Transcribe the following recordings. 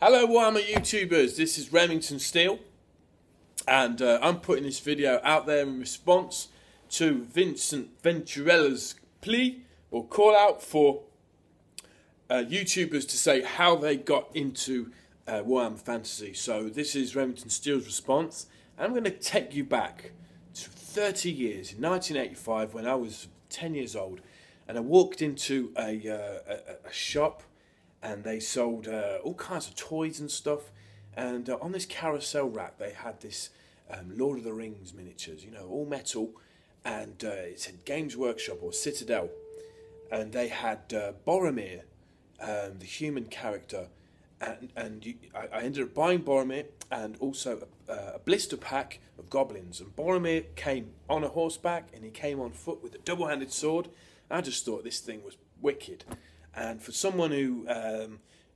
Hello Warhammer YouTubers, this is Remington Steel and I'm putting this video out there in response to Vincent Venturella's plea or call out for YouTubers to say how they got into Warhammer Fantasy. So this is Remington Steel's response, and I'm going to take you back to 30 years, in 1985 when I was 10 years old, and I walked into a shop and they sold all kinds of toys and stuff, and on this carousel rack they had this Lord of the Rings miniatures, you know, all metal, and it said Games Workshop or Citadel, and they had Boromir, the human character, and I ended up buying Boromir and also a blister pack of goblins, and Boromir came on a horseback and he came on foot with a double-handed sword. I just thought this thing was wicked. And for someone who,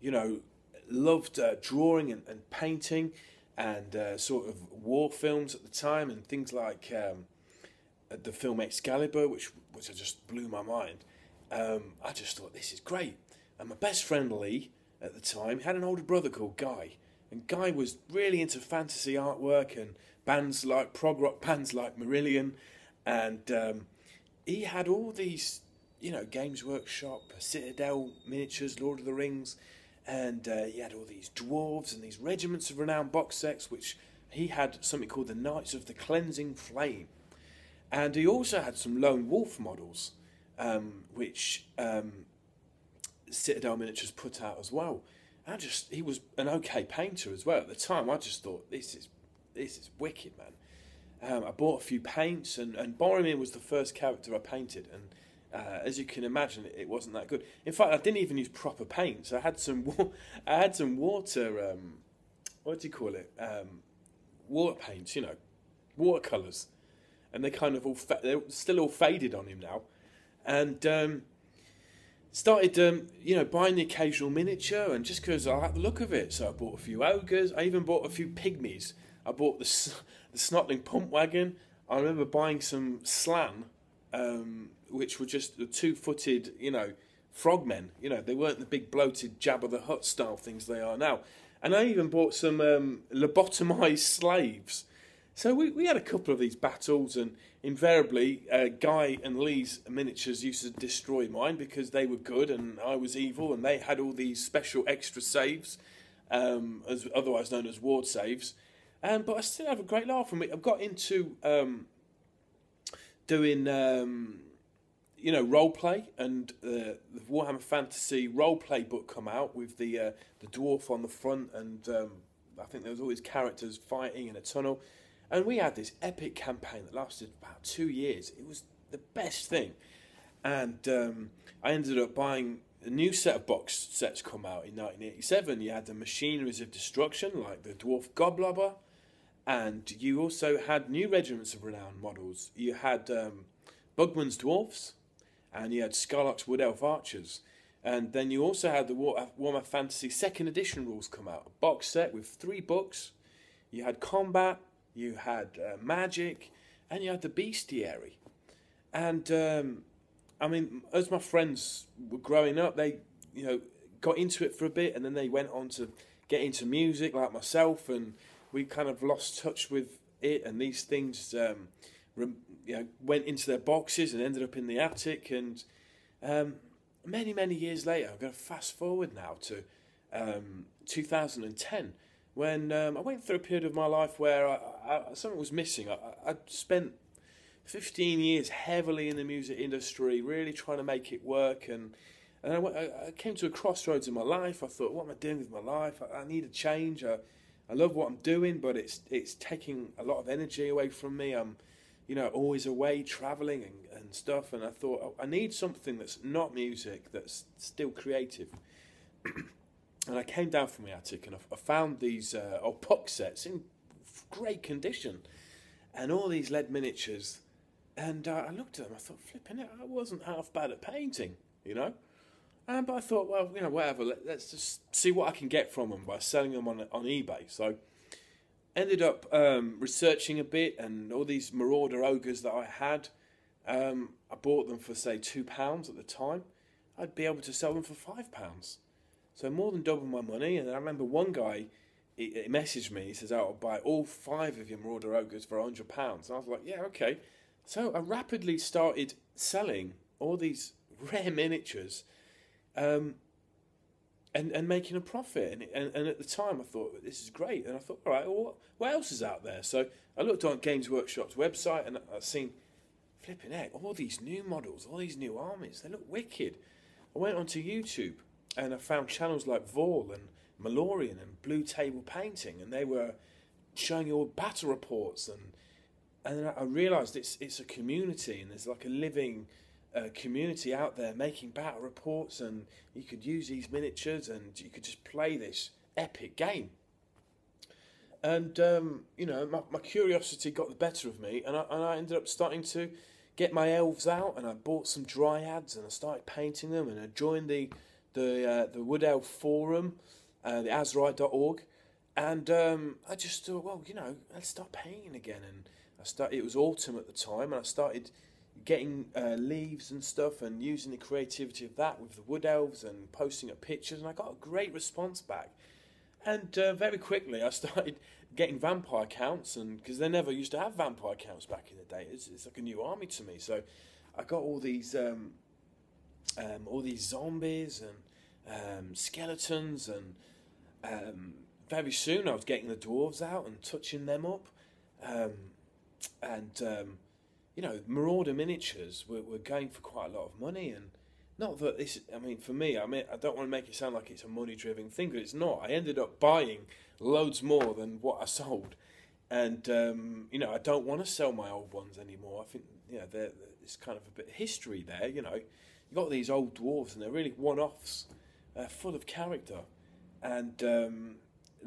you know, loved drawing and painting and sort of war films at the time and things like the film Excalibur, which just blew my mind, I just thought this is great. And my best friend Lee at the time had an older brother called Guy, and Guy was really into fantasy artwork and bands like prog rock bands like Marillion, and he had all these, you know, Games Workshop, Citadel miniatures, Lord of the Rings, and he had all these dwarves and these Regiments of Renown box sets, which he had something called the Knights of the Cleansing Flame, and he also had some Lone Wolf models, which Citadel Miniatures put out as well. He was an okay painter as well at the time. I just thought this is wicked, man. I bought a few paints, and Boromir was the first character I painted, and as you can imagine, it wasn't that good. In fact, I didn't even use proper paints. I had some water, what do you call it? Water paints, you know, watercolours, and they kind of they're still all faded on him now. And started, you know, buying the occasional miniature, and just because I like the look of it, so I bought a few ogres. I even bought a few pygmies. I bought the Snotling Pump Wagon. I remember buying some Slan, which were just the two-footed, you know, frogmen. You know, they weren't the big bloated Jabba the Hutt style things they are now. And I even bought some lobotomized slaves. So we had a couple of these battles, and invariably Guy and Lee's miniatures used to destroy mine because they were good and I was evil, and they had all these special extra saves, as otherwise known as ward saves. But I still have a great laugh from it. I've got into doing, you know, role play, and the Warhammer Fantasy role play book come out with the dwarf on the front, and I think there was all these characters fighting in a tunnel, and we had this epic campaign that lasted about 2 years. It was the best thing, and I ended up buying a new set of box sets come out in 1987. You had the Machineries of Destruction, like the Dwarf Goblobber, and you also had new Regiments of Renown models. You had Bugman's Dwarfs, and you had Scarlock's Wood Elf Archers. And then you also had the Warhammer Fantasy 2nd edition rules come out, a box set with 3 books. You had combat, you had magic, and you had the bestiary. And I mean, as my friends were growing up, they, you know, got into it for a bit, and then they went on to get into music like myself, and we kind of lost touch with it, and these things you know, went into their boxes and ended up in the attic. And many years later, I'm going to fast forward now to 2010, when I went through a period of my life where something was missing. I'd spent 15 years heavily in the music industry, really trying to make it work, and I came to a crossroads in my life. I thought, what am I doing with my life? I need a change. I love what I'm doing, but it's taking a lot of energy away from me. I'm, you know, always away travelling and stuff, and I thought, oh, I need something that's not music, that's still creative. And I came down from the attic, and I found these old box sets in great condition, and all these lead miniatures, and I looked at them, I thought, flipping it, I wasn't half bad at painting, you know. But I thought, well, you know, whatever, let's just see what I can get from them by selling them on eBay. So ended up researching a bit, and all these Marauder ogres that I had, I bought them for, say, £2 at the time. I'd be able to sell them for £5. So more than double my money. And I remember one guy, he messaged me. He says, "Oh, I'll buy all 5 of your Marauder Ogres for £100." And I was like, "Yeah, okay." So I rapidly started selling all these rare miniatures, and making a profit. And at the time, I thought, this is great. And I thought, all right, well, what else is out there? So I looked on Games Workshop's website, and I've seen, flipping heck, all these new models, all these new armies. They look wicked. I went onto YouTube, and I found channels like Vol and Malorian and Blue Table Painting, and they were showing you all battle reports, and then I realised it's a community, and there's like a living community out there making battle reports, and you could use these miniatures, and you could just play this epic game. And my curiosity got the better of me, and I ended up starting to get my elves out, and I bought some dryads, and I started painting them, and I joined the Wood Elf forum, the Azrite.org, and I just thought, well, let's start painting again. And it was autumn at the time, and I started getting leaves and stuff, and using the creativity of that with the Wood Elves, and posting up pictures, and I got a great response back. And very quickly, I started getting vampire counts, and because they never used to have vampire counts back in the day, it's like a new army to me. So I got all these zombies and skeletons, and very soon I was getting the dwarves out and touching them up, Marauder miniatures were going for quite a lot of money. And not that this, for me, I don't want to make it sound like it's a money-driven thing, but it's not. I ended up buying loads more than what I sold. And, I don't want to sell my old ones anymore. I think, there's kind of a bit of history there, You got these old dwarves, and they're really one-offs, full of character. And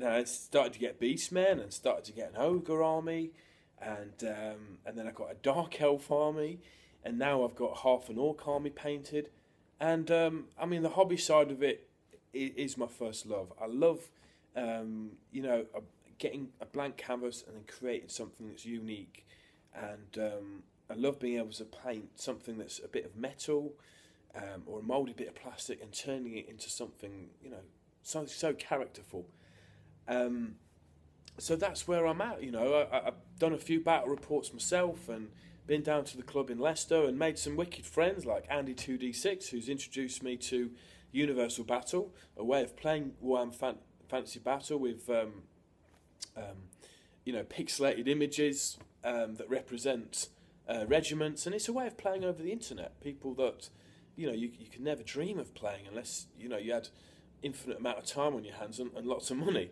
I started to get beastmen, and started to get an ogre army, and then I got a dark elf army, and now I've got half an orc army painted. And the hobby side of it is my first love. I love getting a blank canvas and then creating something that's unique. And I love being able to paint something that's a bit of metal, or a mouldy bit of plastic, and turning it into something so characterful. So that's where I'm at. I've done a few battle reports myself, and been down to the club in Leicester, and made some wicked friends like Andy 2D6, who's introduced me to Universal Battle, a way of playing Warhammer Fantasy Battle with pixelated images that represent regiments, and it's a way of playing over the internet. People that you could never dream of playing unless you had infinite amount of time on your hands and lots of money.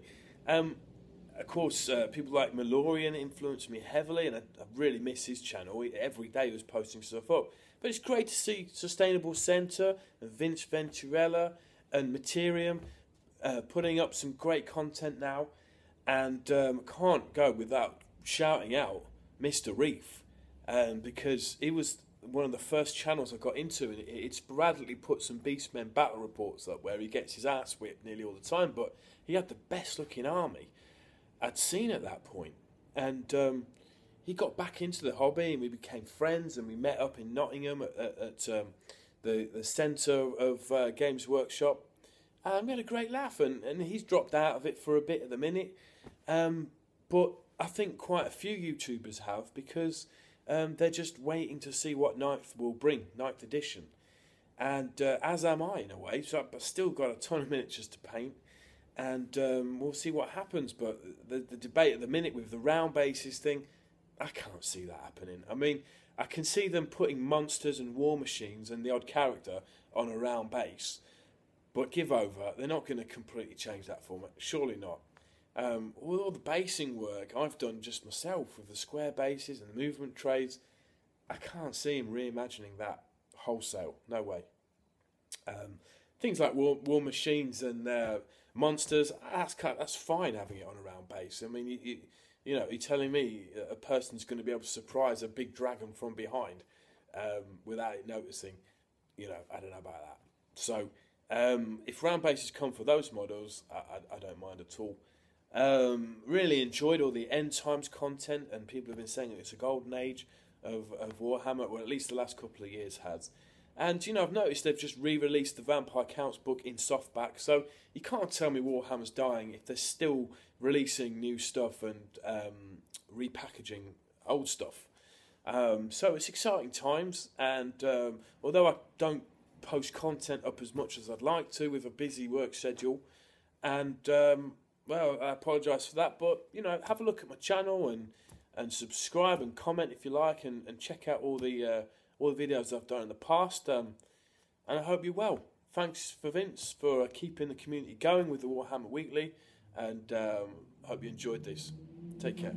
Of course, people like Malorian influenced me heavily, and I really miss his channel. Every day he was posting stuff up. But it's great to see Sustainable Centre and Vince Venturella and Materium putting up some great content now. And can't go without shouting out Mr. Reef, because he was one of the first channels I got into, and it sporadically put some Beastmen battle reports up where he gets his ass whipped nearly all the time, but he had the best looking army I'd seen at that point. And he got back into the hobby, and we became friends, and we met up in Nottingham at the centre of Games Workshop, and we had a great laugh. And he's dropped out of it for a bit at the minute, but I think quite a few YouTubers have, because they're just waiting to see what 9th will bring, 9th edition. And as am I, in a way. So I've still got a ton of miniatures to paint, and we'll see what happens. But the debate at the minute with the round bases thing, I can't see that happening. I can see them putting monsters and war machines and the odd character on a round base, but give over. They're not going to completely change that format. Surely not. All the basing work I've done just myself with the square bases and the movement trades, I can't see him reimagining that wholesale. No way. Things like war machines and monsters, that's fine having it on a round base. You're telling me a person's going to be able to surprise a big dragon from behind without it noticing. I don't know about that. So if round bases come for those models, I don't mind at all. Really enjoyed all the end times content, and people have been saying that it's a golden age of Warhammer, or at least the last couple of years has. And, you know, I've noticed they've just re-released the Vampire Counts book in softback, so you can't tell me Warhammer's dying if they're still releasing new stuff and repackaging old stuff. So it's exciting times, and although I don't post content up as much as I'd like to with a busy work schedule, and well, I apologise for that, but, you know, have a look at my channel and subscribe and comment if you like, and check out all the videos I've done in the past, and I hope you're well. Thanks for Vince for keeping the community going with the Warhammer Weekly, and I hope you enjoyed this. Take care.